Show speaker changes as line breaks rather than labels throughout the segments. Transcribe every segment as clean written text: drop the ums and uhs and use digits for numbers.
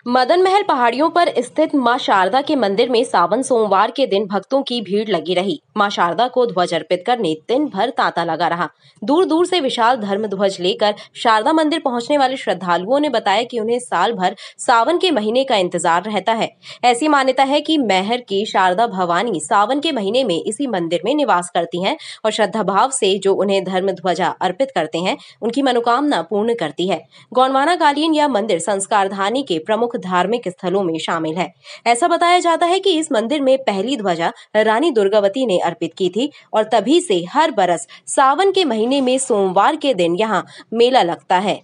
मदन महल पहाड़ियों पर स्थित मां शारदा के मंदिर में सावन सोमवार के दिन भक्तों की भीड़ लगी रही। मां शारदा को ध्वज अर्पित करने दिन भर तांता लगा रहा। दूर दूर से विशाल धर्म ध्वज लेकर शारदा मंदिर पहुंचने वाले श्रद्धालुओं ने बताया कि उन्हें साल भर सावन के महीने का इंतजार रहता है। ऐसी मान्यता है कि मैहर की शारदा भवानी सावन के महीने में इसी मंदिर में निवास करती हैं और श्रद्धा भाव से जो उन्हें धर्म ध्वजा अर्पित करते हैं उनकी मनोकामना पूर्ण करती है। गोंडवाना कालीन यह मंदिर संस्कारधानी के प्रमुख धार्मिक स्थलों में शामिल है। ऐसा बताया जाता है कि इस मंदिर में पहली ध्वजा रानी दुर्गावती ने अर्पित की थी और तभी से हर बरस सावन के महीने में सोमवार के दिन यहाँ मेला लगता है।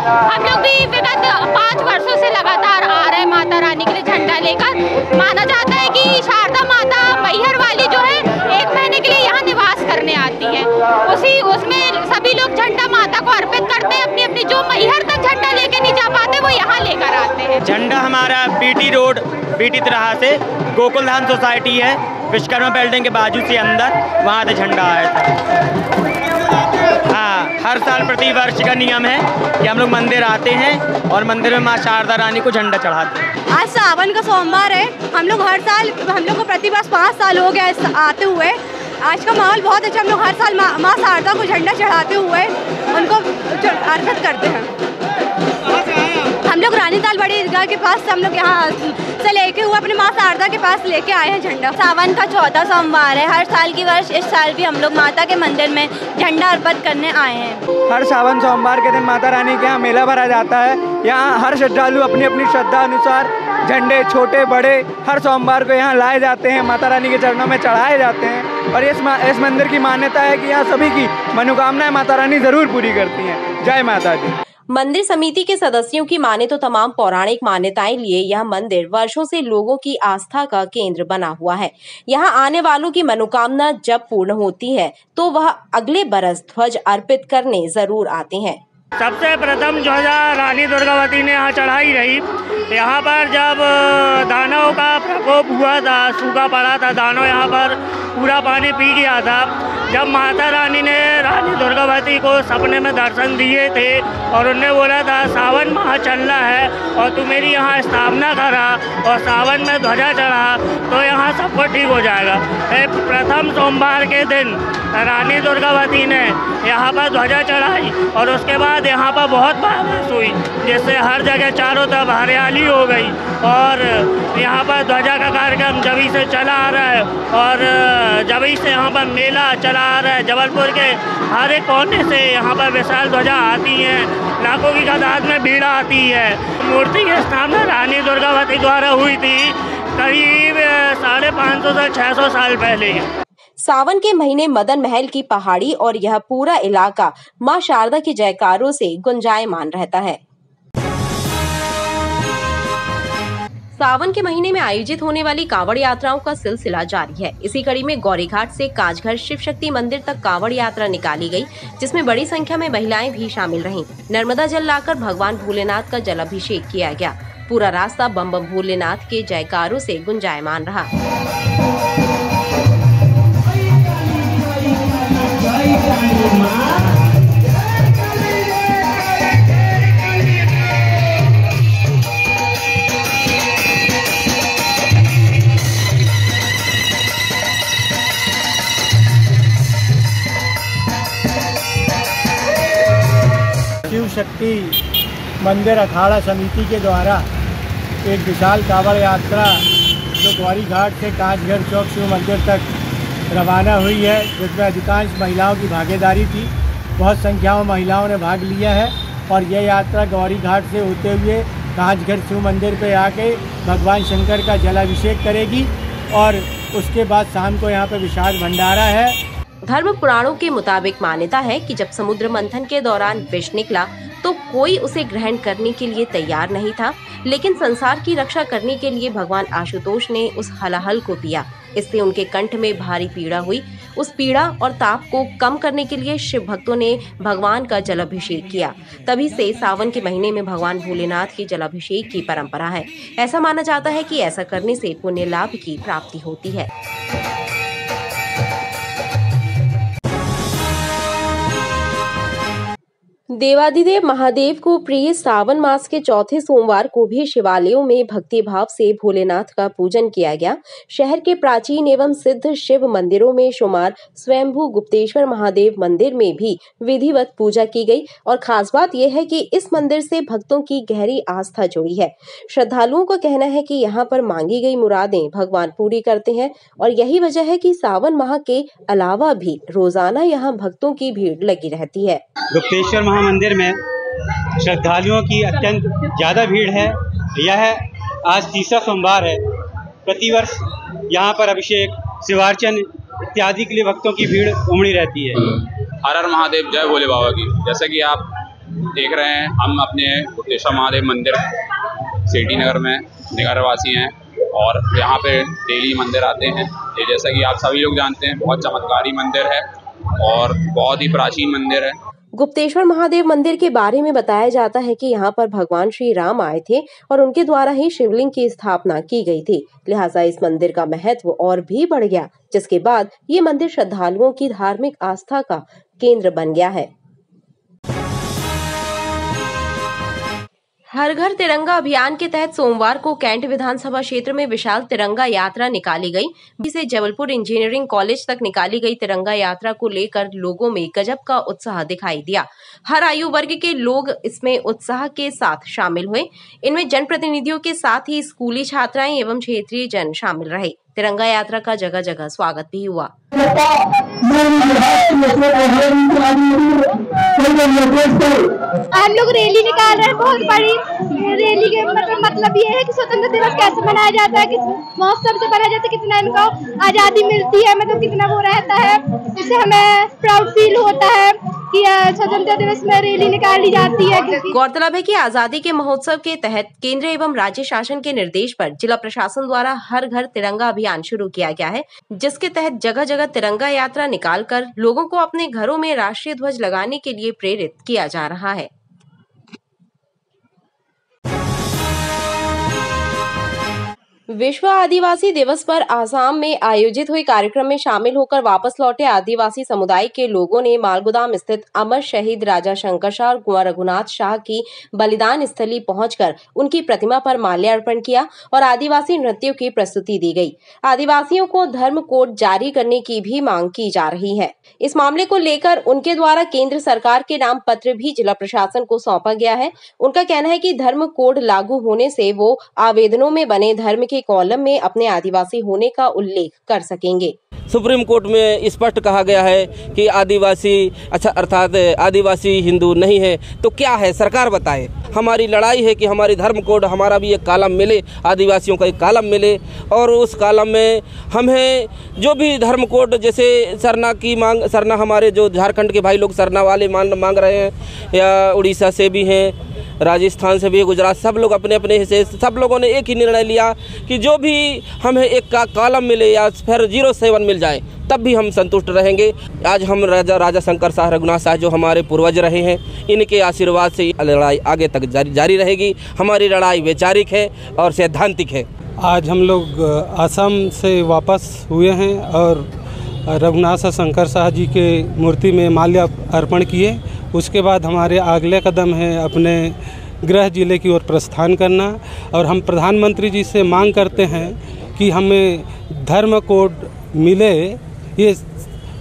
हम लोग भी विगत 5 वर्षों से लगातार आ रहे हैं माता रानी के लिए झंडा लेकर। माना जाता है कि शारदा माता मैहर वाली जो है 1 महीने के लिए यहाँ निवास करने आती है। उसमें सभी लोग झंडा माता को अर्पित करते हैं। अपनी अपनी जो मैहर तक झंडा लेके नहीं जा पाते वो यहाँ लेकर आते हैं।
झंडा हमारा बीटी रोड बीटी तरह से गोकुल धाम सोसाइटी है, विश्वकर्मा बिल्डिंग के बाजू से अंदर, वहाँ से झंडा आया था। हाँ, हर साल प्रति वर्ष का नियम है कि हम लोग मंदिर आते हैं और मंदिर में माँ शारदा रानी को झंडा चढ़ाते हैं।
आज सावन का सोमवार है। हम लोग को प्रति वर्ष 5 साल हो गया आते हुए। आज का माहौल बहुत अच्छा। हम लोग हर साल माँ शारदा को झंडा चढ़ाते हुए उनको अर्पित करते हैं। हम लोग रानीताल बड़ी ईदगाह के पास से हम लोग यहाँ से लेके हुए अपने माँ शारदा के पास लेके आए हैं झंडा।
सावन का 14 सोमवार है। हर साल की वर्ष इस साल भी हम लोग माता के मंदिर में झंडा अर्पित करने आए हैं।
हर सावन सोमवार के दिन माता रानी के यहाँ मेला भरा जाता है। यहाँ हर श्रद्धालु अपनी अपनी श्रद्धा अनुसार झंडे छोटे बड़े हर सोमवार को यहाँ लाए जाते हैं, माता रानी के चरणों में चढ़ाए जाते हैं। और इस मंदिर की मान्यता है कि यहाँ सभी की मनोकामनाएं माता रानी जरूर पूरी करती हैं। जय माता दी।
मंदिर समिति के सदस्यों की माने तो तमाम पौराणिक मान्यताएं लिए यह मंदिर वर्षों से लोगों की आस्था का केंद्र बना हुआ है। यहाँ आने वालों की मनोकामना जब पूर्ण होती है तो वह अगले बरस ध्वज अर्पित करने जरूर आते हैं।
सबसे प्रथम ध्वजा रानी दुर्गावती ने यहाँ चढ़ाई रही। यहाँ पर जब दानव का प्रकोप हुआ था, सूखा पड़ा था, दानव यहाँ पर पूरा पानी पी गया था। जब माता रानी ने रानी दुर्गावती को सपने में दर्शन दिए थे और उन्हें बोला था सावन माह चल रहा है और तू मेरी यहाँ स्थापना करा और सावन में ध्वजा चढ़ा तो यहाँ सब कुछ ठीक हो जाएगा। प्रथम सोमवार के दिन रानी दुर्गावती ने यहाँ पर ध्वजा चढ़ाई और उसके बाद यहाँ पर बहुत बारिश हुई जिससे हर जगह चारों तरफ हरियाली हो गई और यहाँ पर ध्वजा का कार्यक्रम जभी से चला आ रहा है और जभी से यहाँ पर मेला चला आ रहा है। जबलपुर के हर एक कोने से यहाँ पर विशाल ध्वजा आती हैं, लाखों की तादाद में भीड़ आती है। मूर्ति की स्थापना रानी दुर्गावती द्वारा हुई थी करीब 550 से 600 साल पहले।
सावन के महीने मदन महल की पहाड़ी और यह पूरा इलाका मां शारदा के जयकारों से गुंजायमान रहता है। सावन के महीने में आयोजित होने वाली कांवड़ यात्राओं का सिलसिला जारी है। इसी कड़ी में गौरीघाट से काजघर शिव शक्ति मंदिर तक कांवड़ यात्रा निकाली गई, जिसमें बड़ी संख्या में महिलाएं भी शामिल रहीं। नर्मदा जल लाकर भगवान भोलेनाथ का जलाभिषेक किया गया। पूरा रास्ता बम बम भोलेनाथ के जयकारों से गुंजायमान रहा।
शिव शक्ति मंदिर अखाड़ा समिति के द्वारा एक विशाल कांवड़ यात्रा जो गौरीघाट से काजघर चौक शिव मंदिर तक रवाना हुई है, जिसमें अधिकांश महिलाओं की भागीदारी थी। बहुत संख्या में महिलाओं ने भाग लिया है और यह यात्रा गौरीघाट से होते हुए
कांचघर शिव मंदिर पे आके भगवान शंकर का जलाभिषेक करेगी और उसके बाद शाम को यहाँ पे विशाल भंडारा है।
धर्म पुराणों के मुताबिक मान्यता है कि जब समुद्र मंथन के दौरान विष निकला तो कोई उसे ग्रहण करने के लिए तैयार नहीं था, लेकिन संसार की रक्षा करने के लिए भगवान आशुतोष ने उस हलाहल को पिया। इससे उनके कंठ में भारी पीड़ा हुई। उस पीड़ा और ताप को कम करने के लिए शिव भक्तों ने भगवान का जलाभिषेक किया। तभी से सावन के महीने में भगवान भोलेनाथ के जलाभिषेक की परंपरा है। ऐसा माना जाता है कि ऐसा करने से पुण्य लाभ की प्राप्ति होती है। देवाधिदेव महादेव को प्रिय सावन मास के चौथे सोमवार को भी शिवालयों में भक्ति भाव से भोलेनाथ का पूजन किया गया। शहर के प्राचीन एवं सिद्ध शिव मंदिरों में शुमार स्वयंभू गुप्तेश्वर महादेव मंदिर में भी विधिवत पूजा की गई और खास बात यह है कि इस मंदिर से भक्तों की गहरी आस्था जुड़ी है। श्रद्धालुओं का कहना है कि यहाँ पर मांगी गई मुरादें भगवान पूरी करते हैं और यही वजह है कि सावन माह के अलावा भी रोजाना यहाँ भक्तों की भीड़ लगी रहती है।
गुप्तेश्वर मंदिर में श्रद्धालुओं की अत्यंत ज़्यादा भीड़ है। यह आज तीसरा सोमवार है। प्रतिवर्ष यहाँ पर अभिषेक, शिवार्चन इत्यादि के लिए भक्तों की भीड़ उमड़ी रहती है।
हर हर महादेव, जय भोले बाबा की। जैसे कि आप देख रहे हैं, हम अपने गुप्तेश्वर महादेव मंदिर सिटी नगर में निवासी हैं और यहाँ पे डेली मंदिर आते हैं। ये जैसा कि आप सभी लोग जानते हैं, बहुत चमत्कारी मंदिर है और बहुत ही प्राचीन मंदिर है।
गुप्तेश्वर महादेव मंदिर के बारे में बताया जाता है कि यहाँ पर भगवान श्री राम आए थे और उनके द्वारा ही शिवलिंग की स्थापना की गई थी। लिहाजा इस मंदिर का महत्व और भी बढ़ गया, जिसके बाद ये मंदिर श्रद्धालुओं की धार्मिक आस्था का केंद्र बन गया है। हर घर तिरंगा अभियान के तहत सोमवार को कैंट विधानसभा क्षेत्र में विशाल तिरंगा यात्रा निकाली गई। इसे जबलपुर इंजीनियरिंग कॉलेज तक निकाली गई तिरंगा यात्रा को लेकर लोगों में गजब का उत्साह दिखाई दिया। हर आयु वर्ग के लोग इसमें उत्साह के साथ शामिल हुए। इनमें जनप्रतिनिधियों के साथ ही स्कूली छात्राएं एवं क्षेत्रीय जन शामिल रहे। तिरंगा यात्रा का जगह जगह स्वागत भी हुआ।
हम लोग रैली निकाल रहे हैं, बहुत बड़ी रैली के मतलब ये है कि स्वतंत्रता दिवस कैसे मनाया जाता है, किस महोत्सव से मनाया जाता है, कितना इनको आजादी मिलती है, मतलब कितना वो रहता है। इससे हमें प्राउड फील होता है कि स्वतंत्रता दिवस में रैली निकाली जाती है।
गौरतलब है कि आजादी के महोत्सव के तहत केंद्र एवं राज्य शासन के निर्देश पर जिला प्रशासन द्वारा हर घर तिरंगा अभियान शुरू किया गया है, जिसके तहत जगह जगह तिरंगा यात्रा निकालकर लोगों को अपने घरों में राष्ट्रीय ध्वज लगाने के लिए प्रेरित किया जा रहा है। विश्व आदिवासी दिवस पर आसाम में आयोजित हुए कार्यक्रम में शामिल होकर वापस लौटे आदिवासी समुदाय के लोगों ने मालगुदाम स्थित अमर शहीद राजा शंकर शाह और कुंवर रघुनाथ शाह की बलिदान स्थली पहुंचकर उनकी प्रतिमा पर माल्यार्पण किया और आदिवासी नृत्यों की प्रस्तुति दी गई। आदिवासियों को धर्म कोड जारी करने की भी मांग की जा रही है। इस मामले को लेकर उनके द्वारा केंद्र सरकार के नाम पत्र भी जिला प्रशासन को सौंपा गया है। उनका कहना है कि धर्म कोड लागू होने से वो आवेदनों में बने धर्म के कॉलम में अपने आदिवासी होने का उल्लेख कर सकेंगे।
सुप्रीम कोर्ट में स्पष्ट कहा गया है कि आदिवासी अर्थात आदिवासी हिंदू नहीं है, तो क्या है सरकार बताए। हमारी लड़ाई है कि हमारी धर्म कोड, हमारा भी एक कॉलम मिले, आदिवासियों का एक कॉलम मिले और उस कॉलम में हमें जो भी धर्म कोड, जैसे सरना की मांग, सरना हमारे जो झारखंड के भाई लोग सरना वाले मांग रहे हैं, या उड़ीसा से भी हैं, राजस्थान से भी, गुजरात, सब लोग अपने अपने हिस्से, सब लोगों ने एक ही निर्णय लिया कि जो भी हमें एक कॉलम मिले या फिर 07 मिल जाए तब भी हम संतुष्ट रहेंगे। आज हम राजा शंकर शाह, रघुनाथ शाह जो हमारे पूर्वज रहे हैं, इनके आशीर्वाद से लड़ाई आगे तक जारी रहेगी। हमारी लड़ाई वैचारिक है और सैद्धांतिक है।
आज हम लोग असम से वापस हुए हैं और रघुनाथ शंकर शाह जी के मूर्ति में माल्य अर्पण किए। उसके बाद हमारे अगले कदम है अपने गृह जिले की ओर प्रस्थान करना और हम प्रधानमंत्री जी से मांग करते हैं कि हमें धर्म कोड मिले। ये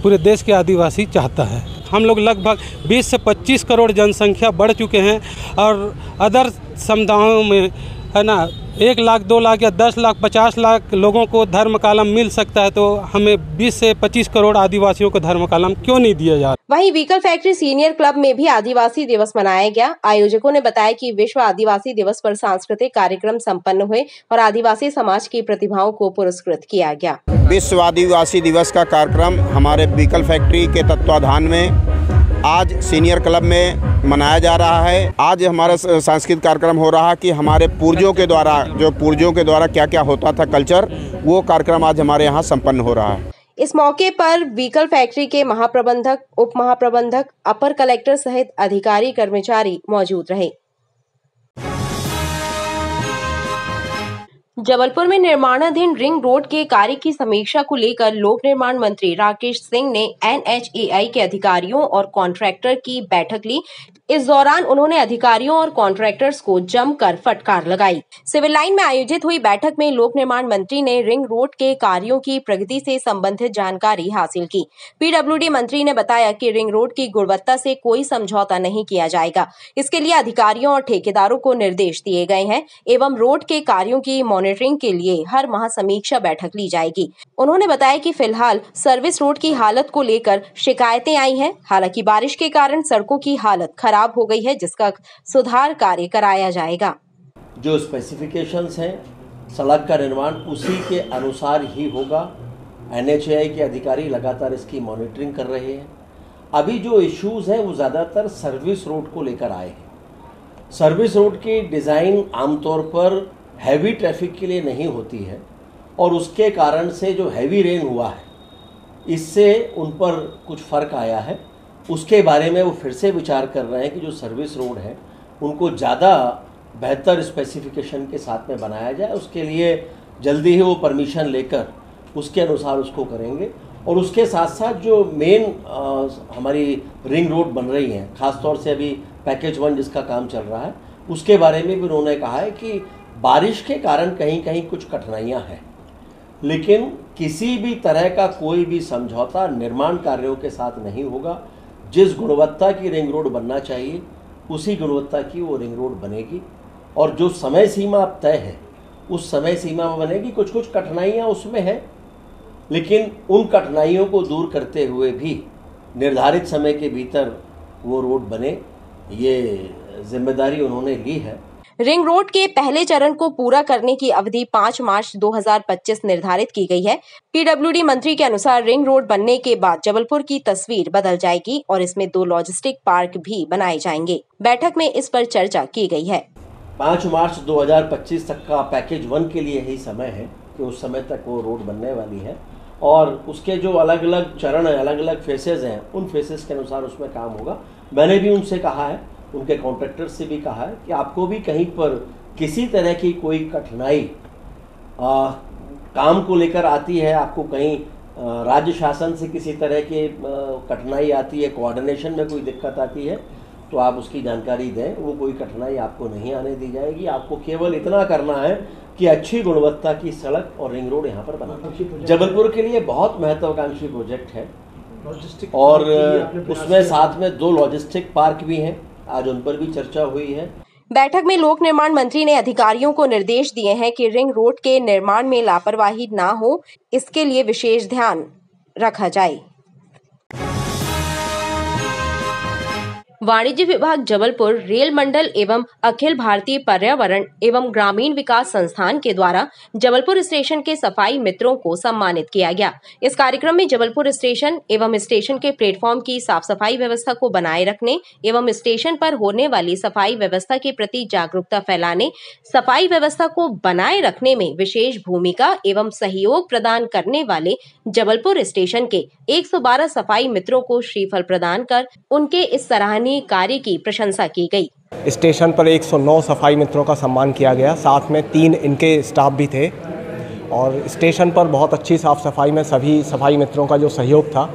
पूरे देश के आदिवासी चाहता है। हम लोग लगभग 20 से 25 करोड़ जनसंख्या बढ़ चुके हैं और अदर समुदायों में है ना 1 लाख 2 लाख या 10 लाख 50 लाख लोगों को धर्म कालम मिल सकता है, तो हमें 20 से 25 करोड़ आदिवासियों को धर्म कालम क्यों नहीं दिया जा रहा।
वहीं व्हीकल फैक्ट्री सीनियर क्लब में भी आदिवासी दिवस मनाया गया। आयोजकों ने बताया कि विश्व आदिवासी दिवस पर सांस्कृतिक कार्यक्रम संपन्न हुए और आदिवासी समाज की प्रतिभाओं को पुरस्कृत किया गया।
विश्व आदिवासी दिवस का कार्यक्रम हमारे व्हीकल फैक्ट्री के तत्वाधान में आज सीनियर क्लब में मनाया जा रहा है। आज हमारा सांस्कृतिक कार्यक्रम हो रहा है कि हमारे पूर्वजों के द्वारा क्या क्या होता था कल्चर, वो कार्यक्रम आज हमारे यहाँ संपन्न हो रहा है।
इस मौके पर व्हीकल फैक्ट्री के महाप्रबंधक, उप महाप्रबंधक, अपर कलेक्टर सहित अधिकारी कर्मचारी मौजूद रहे। जबलपुर में निर्माणाधीन रिंग रोड के कार्य की समीक्षा को लेकर लोक निर्माण मंत्री राकेश सिंह ने NHAI के अधिकारियों और कॉन्ट्रैक्टर की बैठक ली। इस दौरान उन्होंने अधिकारियों और कॉन्ट्रैक्टर्स को जमकर फटकार लगाई। सिविल लाइन में आयोजित हुई बैठक में लोक निर्माण मंत्री ने रिंग रोड के कार्यों की प्रगति से संबंधित जानकारी हासिल की। PWD मंत्री ने बताया कि रिंग रोड की गुणवत्ता से कोई समझौता नहीं किया जाएगा। इसके लिए अधिकारियों और ठेकेदारों को निर्देश दिए गए हैं एवं रोड के कार्यों की मॉनिटरिंग के लिए हर माह समीक्षा बैठक ली जाएगी। उन्होंने बताया कि फिलहाल सर्विस रोड की हालत को लेकर शिकायतें आई हैं। हालांकि बारिश के कारण सड़कों की हालत खराब हो गई है, जिसका सुधार कार्य कराया जाएगा।
जो स्पेसिफिकेशंस हैं सड़क का निर्माण उसी के अनुसार ही होगा। NHAI के अधिकारी लगातार इसकी मॉनिटरिंग कर रहे हैं। अभी जो इश्यूज हैं वो ज़्यादातर सर्विस रोड को लेकर आए हैं। सर्विस रोड की डिज़ाइन आमतौर पर हैवी ट्रैफिक के लिए नहीं होती है और उसके कारण से जो हैवी रेन हुआ है इससे उन पर कुछ फ़र्क आया है। उसके बारे में वो फिर से विचार कर रहे हैं कि जो सर्विस रोड है उनको ज़्यादा बेहतर स्पेसिफिकेशन के साथ में बनाया जाए। उसके लिए जल्दी ही वो परमिशन लेकर उसके अनुसार उसको करेंगे। और उसके साथ साथ जो मेन हमारी रिंग रोड बन रही हैं, ख़ासतौर से अभी पैकेज 1 जिसका काम चल रहा है, उसके बारे में भी उन्होंने कहा है कि बारिश के कारण कहीं कहीं कुछ कठिनाइयाँ हैं, लेकिन किसी भी तरह का कोई भी समझौता निर्माण कार्यों के साथ नहीं होगा। जिस गुणवत्ता की रिंग रोड बनना चाहिए उसी गुणवत्ता की वो रिंग रोड बनेगी और जो समय सीमा अब तय है उस समय सीमा में बनेगी। कुछ कुछ कठिनाइयाँ उसमें हैं, लेकिन उन कठिनाइयों को दूर करते हुए भी निर्धारित समय के भीतर वो रोड बने, ये जिम्मेदारी उन्होंने ली है।
रिंग रोड के पहले चरण को पूरा करने की अवधि 5 मार्च 2025 निर्धारित की गई है। PWD मंत्री के अनुसार रिंग रोड बनने के बाद जबलपुर की तस्वीर बदल जाएगी और इसमें 2 लॉजिस्टिक पार्क भी बनाए जाएंगे। बैठक में इस पर चर्चा की गई है।
5 मार्च 2025 तक का पैकेज 1 के लिए ही समय है कि उस समय तक वो रोड बनने वाली है और उसके जो अलग अलग चरण हैं, अलग अलग फेसेस हैं, उन फेसेस के अनुसार उसमें काम होगा। मैंने भी उनसे कहा है, उनके कॉन्ट्रैक्टर से भी कहा है कि आपको भी कहीं पर किसी तरह की कोई कठिनाई काम को लेकर आती है, आपको कहीं राज्य शासन से किसी तरह की कठिनाई आती है, कोऑर्डिनेशन में कोई दिक्कत आती है, तो आप उसकी जानकारी दें। वो कोई कठिनाई आपको नहीं आने दी जाएगी। आपको केवल इतना करना है कि अच्छी गुणवत्ता की सड़क और रिंग रोड यहाँ पर बनाना। जबलपुर के लिए बहुत महत्वाकांक्षी प्रोजेक्ट है और उसमें साथ में 2 लॉजिस्टिक पार्क भी हैं। आज उन पर भी चर्चा हुई है।
बैठक में लोक निर्माण मंत्री ने अधिकारियों को निर्देश दिए हैं कि रिंग रोड के निर्माण में लापरवाही ना हो, इसके लिए विशेष ध्यान रखा जाए। वाणिज्य विभाग जबलपुर, रेल मंडल एवं अखिल भारतीय पर्यावरण एवं ग्रामीण विकास संस्थान के द्वारा जबलपुर स्टेशन के सफाई मित्रों को सम्मानित किया गया। इस कार्यक्रम में जबलपुर स्टेशन एवं स्टेशन के प्लेटफॉर्म की साफ सफाई व्यवस्था को बनाए रखने एवं स्टेशन पर होने वाली सफाई व्यवस्था के प्रति जागरूकता फैलाने, सफाई व्यवस्था को बनाए रखने में विशेष भूमिका एवं सहयोग प्रदान करने वाले जबलपुर स्टेशन के 112 सफाई मित्रों को श्रीफल प्रदान कर उनके इस सराहनीय कार्य की प्रशंसा की गई।
स्टेशन पर 109 सफाई मित्रों का सम्मान किया गया, साथ में 3 इनके स्टाफ भी थे और स्टेशन पर बहुत अच्छी साफ सफाई में सभी सफाई मित्रों का जो सहयोग था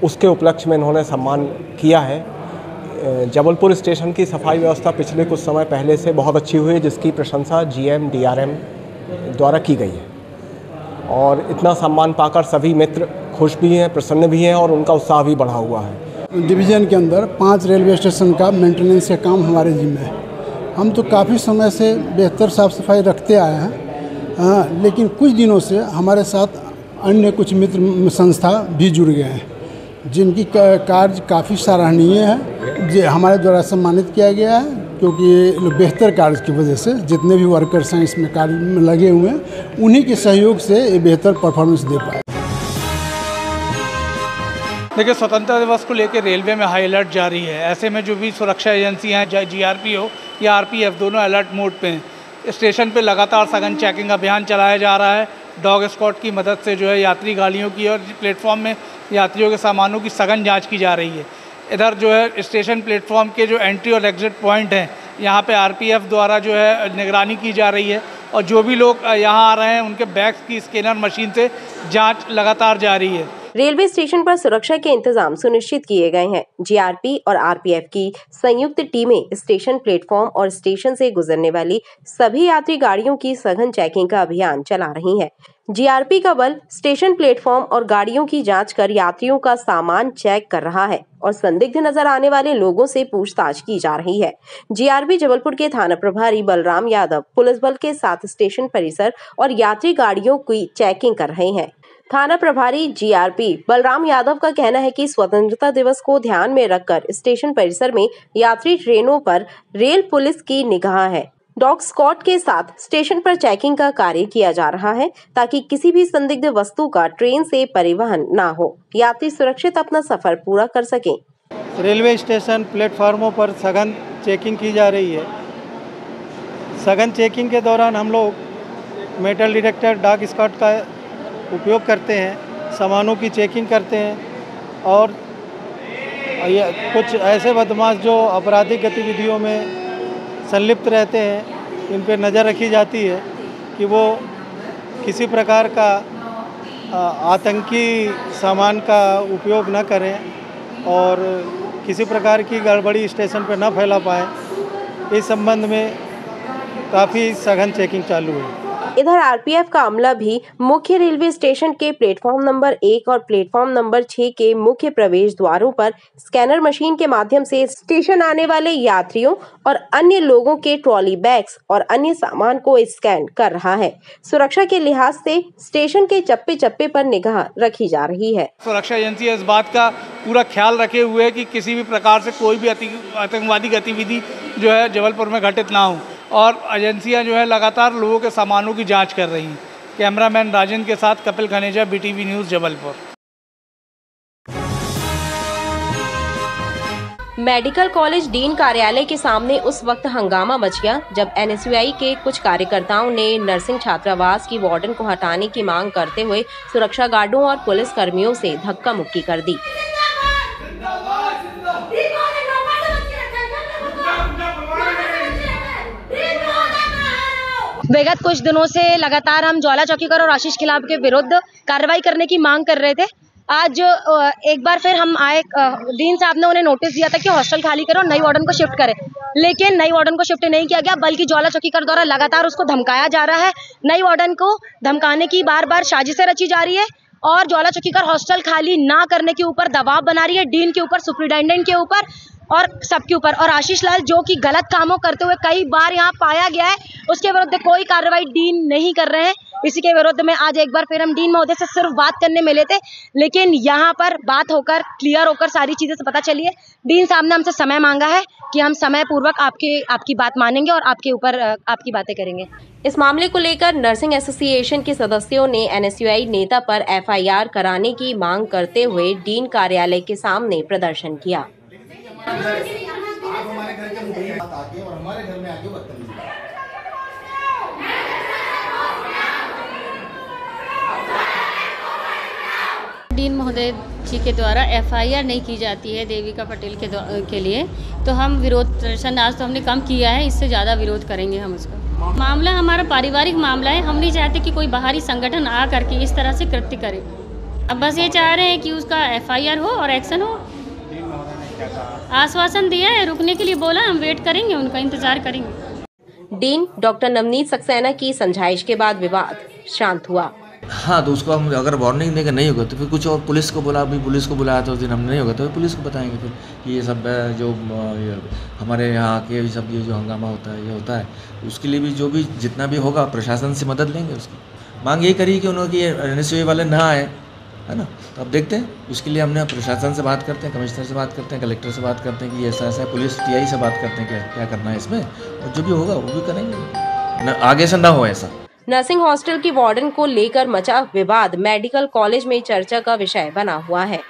उसके उपलक्ष्य में इन्होंने सम्मान किया है। जबलपुर स्टेशन की सफाई व्यवस्था पिछले कुछ समय पहले से बहुत अच्छी हुई है, जिसकी प्रशंसा GM DRM द्वारा की गई है और इतना सम्मान पाकर सभी मित्र खुश भी हैं, प्रसन्न भी हैं और उनका उत्साह भी बढ़ा हुआ है।
डिवीज़न के अंदर 5 रेलवे स्टेशन का मेंटेनेंस का काम हमारे जिम्मे है। हम तो काफ़ी समय से बेहतर साफ़ सफाई रखते आए हैं, लेकिन कुछ दिनों से हमारे साथ अन्य कुछ मित्र संस्था भी जुड़ गए हैं जिनकी कार्य काफ़ी सराहनीय है, जो हमारे द्वारा सम्मानित किया गया है, क्योंकि ये बेहतर कार्य की वजह से जितने भी वर्कर्स हैं इसमें कार्य में लगे हुए हैं, उन्हीं के सहयोग से ये बेहतर परफॉर्मेंस दे पाए।
देखिए, स्वतंत्रता दिवस को लेकर रेलवे में हाई अलर्ट जारी है। ऐसे में जो भी सुरक्षा एजेंसी हैं, चाहे जीआरपी हो या आरपीएफ, दोनों अलर्ट मोड पे हैं। स्टेशन पे लगातार सघन चेकिंग अभियान चलाया जा रहा है। डॉग स्क्वाड की मदद से जो है यात्री गाड़ियों की और प्लेटफॉर्म में यात्रियों के सामानों की सघन जाँच की जा रही है। इधर जो है स्टेशन प्लेटफॉर्म के जो एंट्री और एग्जिट पॉइंट हैं, यहाँ पे आरपीएफ द्वारा जो है निगरानी की जा रही है और जो भी लोग यहाँ आ रहे हैं उनके बैग्स की स्कैनर मशीन से जांच लगातार जारी है।
रेलवे स्टेशन पर सुरक्षा के इंतजाम सुनिश्चित किए गए हैं। जीआरपी और आरपीएफ की संयुक्त टीमें स्टेशन प्लेटफॉर्म और स्टेशन से गुजरने वाली सभी यात्री गाड़ियों की सघन चेकिंग का अभियान चला रही है। जीआरपी का बल स्टेशन प्लेटफॉर्म और गाड़ियों की जांच कर यात्रियों का सामान चेक कर रहा है और संदिग्ध नजर आने वाले लोगों से पूछताछ की जा रही है। जीआरपी जबलपुर के थाना प्रभारी बलराम यादव पुलिस बल के साथ स्टेशन परिसर और यात्री गाड़ियों की चेकिंग कर रहे हैं। थाना प्रभारी जीआरपी बलराम यादव का कहना है कि स्वतंत्रता दिवस को ध्यान में रखकर स्टेशन परिसर में यात्री ट्रेनों पर रेल पुलिस की निगाह है। डॉग स्क्वाड के साथ स्टेशन पर चेकिंग का कार्य किया जा रहा है ताकि किसी भी संदिग्ध वस्तु का ट्रेन से परिवहन न हो, यात्री सुरक्षित अपना सफर पूरा कर सकें।
रेलवे स्टेशन प्लेटफार्मों पर सघन चेकिंग की जा रही है। सघन चेकिंग के दौरान हम लोग मेटल डिटेक्टर, डॉग स्क्वाड का उपयोग करते हैं, सामानों की चेकिंग करते हैं और कुछ ऐसे बदमाश जो आपराधिक गतिविधियों में संलिप्त रहते हैं, इन पर नज़र रखी जाती है कि वो किसी प्रकार का आतंकी सामान का उपयोग न करें और किसी प्रकार की गड़बड़ी स्टेशन पर न फैला पाए। इस संबंध में काफ़ी सघन चेकिंग चालू है।
इधर आरपीएफ का अमला भी मुख्य रेलवे स्टेशन के प्लेटफॉर्म नंबर 1 और प्लेटफॉर्म नंबर 6 के मुख्य प्रवेश द्वारों पर स्कैनर मशीन के माध्यम से स्टेशन आने वाले यात्रियों और अन्य लोगों के ट्रॉली बैग्स और अन्य सामान को स्कैन कर रहा है। सुरक्षा के लिहाज से स्टेशन के चप्पे चप्पे पर निगाह रखी जा रही है।
सुरक्षा एजेंसी इस बात का पूरा ख्याल रखे हुए कि किसी भी प्रकार से कोई भी आतंकवादी गतिविधि जो है जबलपुर में घटित ना हो और एजेंसियां जो है लगातार लोगों के सामानों की जांच कर रही हैं। कैमरामैन राजन के साथ Kapil Khaneja, BTV news, Jabalpur.
Medical college dean कार्यालय के सामने उस वक्त हंगामा मच गया जब एनएसयूआई के कुछ कार्यकर्ताओं ने नर्सिंग छात्रावास की वार्डन को हटाने की मांग करते हुए सुरक्षा गार्डों और पुलिस कर्मियों से धक्का मुक्की कर दी।
विगत कुछ दिनों से लगातार हम ज्वाला चौकीकर और आशीष खिलाफ के विरुद्ध कार्रवाई करने की मांग कर रहे थे। आज एक बार फिर हम आए, डीन साहब ने उन्हें नोटिस दिया था कि हॉस्टल खाली करो और नई वार्डन को शिफ्ट करें, लेकिन नई वार्डन को शिफ्ट नहीं किया गया बल्कि ज्वाला चौकीकर द्वारा लगातार उसको धमकाया जा रहा है। नई वार्डन को धमकाने की बार बार साजिशें रची जा रही है और ज्वाला चौकीकर हॉस्टल खाली ना करने के ऊपर दबाव बना रही है, डीन के ऊपर, सुप्रिटेंडेंट के ऊपर और सबके ऊपर। और आशीष लाल जो कि गलत कामों करते हुए कई बार यहाँ पाया गया है, उसके विरुद्ध कोई कार्रवाई डीन नहीं कर रहे हैं। इसी के विरुद्ध में आज एक बार फिर हम डीन महोदय से सिर्फ बात करने मिले थे, लेकिन यहाँ पर बात होकर क्लियर होकर सारी चीजें से पता चली है। डीन साहब ने हमसे समय मांगा है कि हम समय पूर्वक आपकी बात मानेंगे और आपके ऊपर आपकी बातें करेंगे।
इस मामले को लेकर नर्सिंग एसोसिएशन के सदस्यों ने एनएसयूआई नेता पर एफआईआर कराने की मांग करते हुए डीन कार्यालय के सामने प्रदर्शन किया।
डीन महोदय जी के द्वारा एफआईआर नहीं की जाती है देविका पटेल के लिए, तो हम विरोध प्रदर्शन आज तो हमने कम किया है, इससे ज़्यादा विरोध करेंगे हम उसका। मामला हमारा पारिवारिक मामला है, हम नहीं चाहते कि कोई बाहरी संगठन आ करके इस तरह से कृत्य करे। अब बस ये चाह रहे हैं कि उसका एफआईआर हो और एक्शन हो। आश्वासन दिया है, रुकने के लिए बोला, हम वेट करेंगे, उनका इंतजार करेंगे।
डीन डॉक्टर नवनीत सक्सेना की समझाइश के बाद विवाद शांत हुआ।
हाँ, तो उसको हम अगर वार्निंग देंगे नहीं होगा तो फिर कुछ और पुलिस को बोला, अभी पुलिस को बुलाया था उस दिन, हमने नहीं होगा तो पुलिस को बताएंगे फिर कि ये सब जो हमारे यहाँ के सब ये जो हंगामा होता है, ये होता है, उसके लिए भी जो भी जितना भी होगा प्रशासन से मदद लेंगे। उसकी मांग ये करी कि उन्होंने NSUA वाले ना आए, है ना। तो अब देखते हैं, उसके लिए हमने प्रशासन से बात करते हैं, कमिश्नर से बात करते हैं, कलेक्टर से बात करते हैं कि ऐसा ऐसा है, पुलिस TI से बात करते हैं क्या करना है इसमें, और जो भी होगा वो भी करेंगे, आगे से ना हो ऐसा।
नर्सिंग हॉस्टल की वार्डन को लेकर मचा विवाद मेडिकल कॉलेज में चर्चा का विषय बना हुआ है।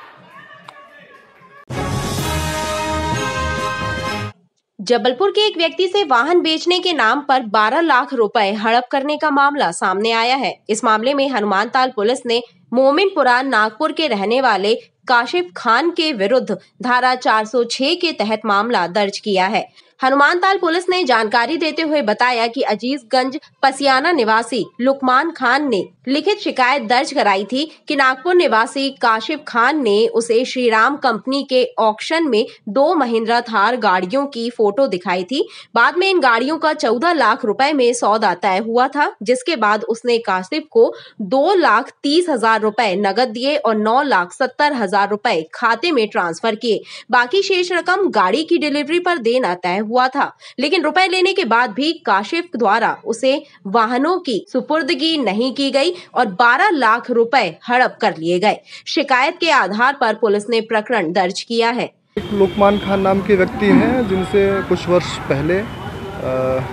जबलपुर के एक व्यक्ति से वाहन बेचने के नाम पर 12 लाख रुपए हड़प करने का मामला सामने आया है। इस मामले में हनुमानताल पुलिस ने मोमिनपुरा नागपुर के रहने वाले काशिफ खान के विरुद्ध धारा 406 के तहत मामला दर्ज किया है। हनुमानताल पुलिस ने जानकारी देते हुए बताया कि अजीजगंज पसियाना निवासी लुकमान खान ने लिखित शिकायत दर्ज कराई थी कि नागपुर निवासी काशिफ खान ने उसे श्रीराम कंपनी के ऑक्शन में 2 महिंद्रा थार गाड़ियों की फोटो दिखाई थी। बाद में इन गाड़ियों का 14 लाख रुपए में सौदा तय हुआ था, जिसके बाद उसने काशिफ को 2,30,000 रुपए नगद दिए और 9,70,000 रुपए खाते में ट्रांसफर किए। बाकी शेष रकम गाड़ी की डिलीवरी पर देना तय हुआ था, लेकिन रुपए लेने के बाद भी काशिफ द्वारा उसे वाहनों की सुपुर्दगी नहीं की गई और 12 लाख रुपए हड़प कर लिए गए। शिकायत के आधार पर पुलिस ने प्रकरण दर्ज किया है।
एक लुकमान खान नाम के व्यक्ति हैं जिनसे कुछ वर्ष पहले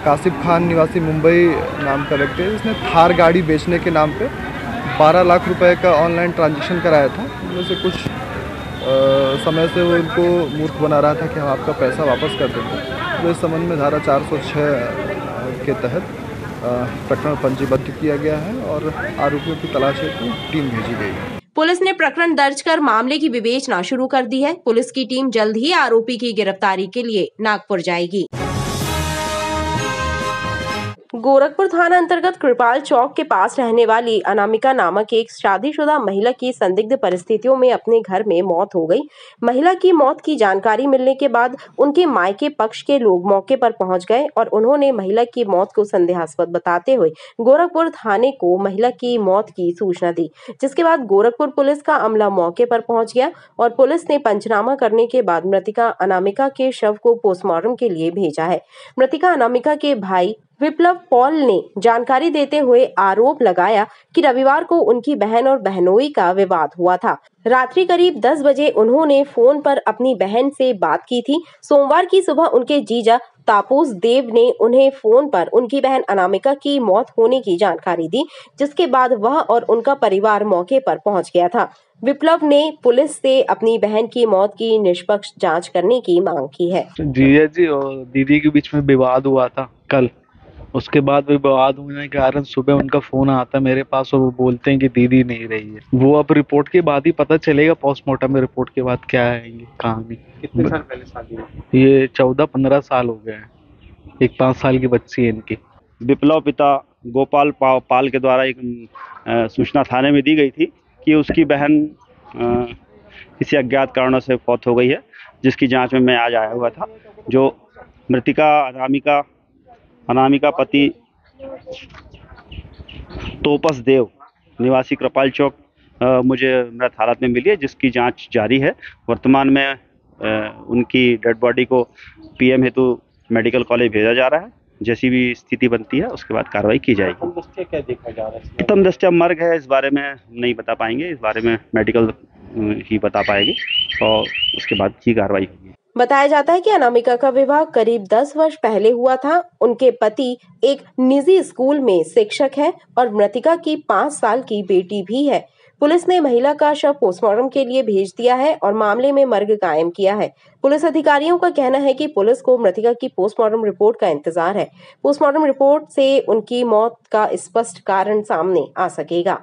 काशिफ खान निवासी मुंबई नाम का व्यक्ति है, जिसने थार गाड़ी बेचने के नाम पे 12 लाख रुपए का ऑनलाइन ट्रांजैक्शन कराया था। उनमें से कुछ समय से वो इनको मूर्ख बना रहा था कि हम आपका पैसा वापस कर देंगे। तो इस संबंध में धारा 406 के तहत प्रकरण पंजीबद्ध किया गया है और आरोपियों की तलाश हेतु टीम भेजी गई है।
पुलिस ने प्रकरण दर्ज कर मामले की विवेचना शुरू कर दी है। पुलिस की टीम जल्द ही आरोपी की गिरफ्तारी के लिए नागपुर जाएगी। गोरखपुर थाना अंतर्गत कृपाल चौक के पास रहने वाली अनामिका नामक एक शादीशुदा महिला की संदिग्ध परिस्थितियों में अपने घर में मौत हो गई। महिला की मौत की जानकारी मिलने के बाद उनके मायके पक्ष के लोग मौके पर पहुंच गए और उन्होंने महिला की मौत को संदेहास्पद बताते हुए गोरखपुर थाने को महिला की मौत की सूचना दी, जिसके बाद गोरखपुर पुलिस का अमला मौके पर पहुंच गया और पुलिस ने पंचनामा करने के बाद मृतिका अनामिका के शव को पोस्टमार्टम के लिए भेजा है। मृतिका अनामिका के भाई विप्लव पॉल ने जानकारी देते हुए आरोप लगाया कि रविवार को उनकी बहन और बहनोई का विवाद हुआ था। रात्रि करीब 10 बजे उन्होंने फोन पर अपनी बहन से बात की थी। सोमवार की सुबह उनके जीजा तापोस देव ने उन्हें फोन पर उनकी बहन अनामिका की मौत होने की जानकारी दी, जिसके बाद वह और उनका परिवार मौके पर पहुंच गया था। विप्लव ने पुलिस से अपनी बहन की मौत की निष्पक्ष जांच करने की मांग की है।
जीजा जी और दीदी के बीच में विवाद हुआ था कल। उसके बाद विवाद होने के कारण सुबह उनका फोन आता है मेरे पास और वो बोलते हैं कि दीदी नहीं रही है। वो अब रिपोर्ट के बाद ही पता चलेगा, पोस्टमार्टम में रिपोर्ट के बाद क्या है कहानी।
कितने साल पहले शादी हुई?
ये 14-15 साल हो गए हैं। एक 5 साल की बच्ची है इनकी।
विप्लव पिता गोपाल पाल के द्वारा एक सूचना थाने में दी गई थी कि उसकी बहन किसी अज्ञात कारणों से फौत हो गई है, जिसकी जांच में मैं आज आया हुआ था। जो मृतिका अनामिका पति तोपस देव निवासी कृपाल चौक मुझे मृत हालत में मिली है, जिसकी जांच जारी है। वर्तमान में उनकी डेड बॉडी को PM हेतु मेडिकल कॉलेज भेजा जा रहा है। जैसी भी स्थिति बनती है उसके बाद कार्रवाई की जाएगी।
क्या देखा जा रहा है?
प्रथम दृष्टया मर्ग है, इस बारे में नहीं बता पाएंगे। इस बारे में मेडिकल ही बता पाएगी और उसके बाद की कार्रवाई होगी।
बताया जाता है कि अनामिका का विवाह करीब 10 वर्ष पहले हुआ था। उनके पति एक निजी स्कूल में शिक्षक है और मृतिका की 5 साल की बेटी भी है। पुलिस ने महिला का शव पोस्टमार्टम के लिए भेज दिया है और मामले में मर्ग कायम किया है। पुलिस अधिकारियों का कहना है कि पुलिस को मृतिका की पोस्टमार्टम रिपोर्ट का इंतजार है। पोस्टमार्टम रिपोर्ट से उनकी मौत का स्पष्ट कारण सामने आ सकेगा।